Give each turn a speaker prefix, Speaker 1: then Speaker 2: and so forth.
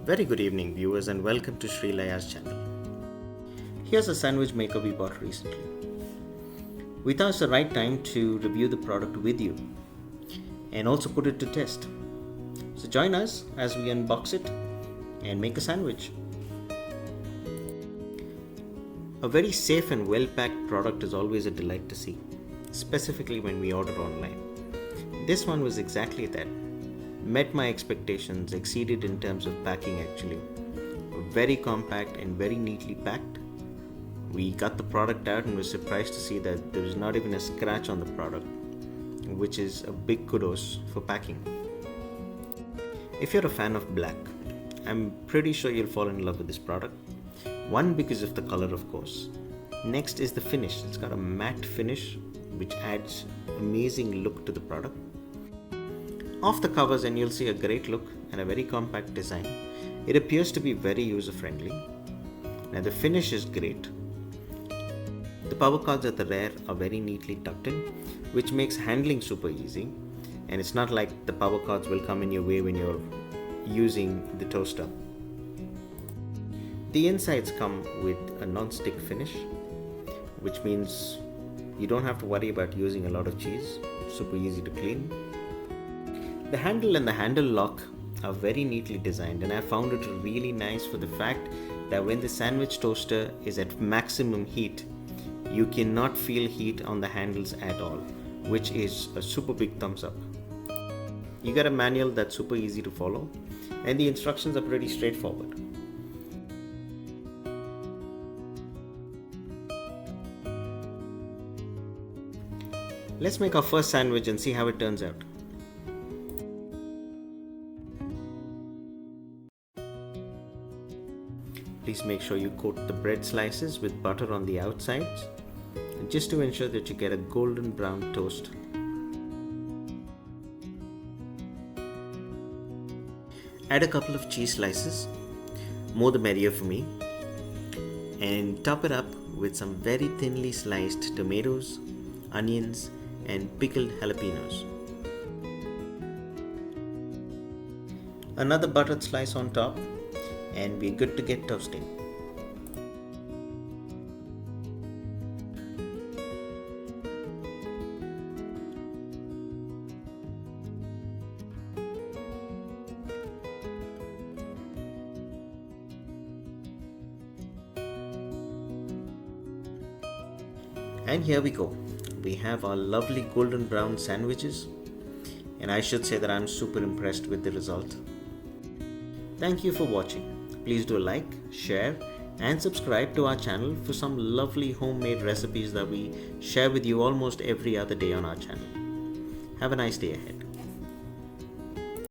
Speaker 1: Very good evening, viewers, and welcome to Sreelaya's channel. Here's a sandwich maker we bought recently. We thought it's the right time to review the product with you and also put it to test. So join us as we unbox it and make a sandwich. A very safe and well-packed product is always a delight to see, specifically when we order online. This one was exactly that. Met my expectations, exceeded in terms of packing actually. Very compact and very neatly packed. We got the product out and were surprised to see that there was not even a scratch on the product, which is a big kudos for packing. If you're a fan of black, I'm pretty sure you'll fall in love with this product. One, because of the color, of course. Next is the finish. It's got a matte finish which adds amazing look to the product. Off the covers and you'll see a great look and a very compact design. It appears to be very user friendly. Now the finish is great. The power cords at the rear are very neatly tucked in, which makes handling super easy. And it's not like the power cords will come in your way when you're using the toaster. The insides come with a non-stick finish, which means you don't have to worry about using a lot of cheese. It's super easy to clean. The handle and the handle lock are very neatly designed, and I found it really nice for the fact that when the sandwich toaster is at maximum heat, you cannot feel heat on the handles at all, which is a super big thumbs up. You get a manual that's super easy to follow, and the instructions are pretty straightforward. Let's make our first sandwich and see how it turns out. Please make sure you coat the bread slices with butter on the outsides, just to ensure that you get a golden brown toast. Add a couple of cheese slices, more the merrier for me, and top it up with some very thinly sliced tomatoes, onions, and pickled jalapenos. Another buttered slice on top, and we're good to get toasting. And here we go. We have our lovely golden brown sandwiches, and I should say that I'm super impressed with the result. Thank you for watching. Please do like, share, and subscribe to our channel for some lovely homemade recipes that we share with you almost every other day on our channel. Have a nice day ahead.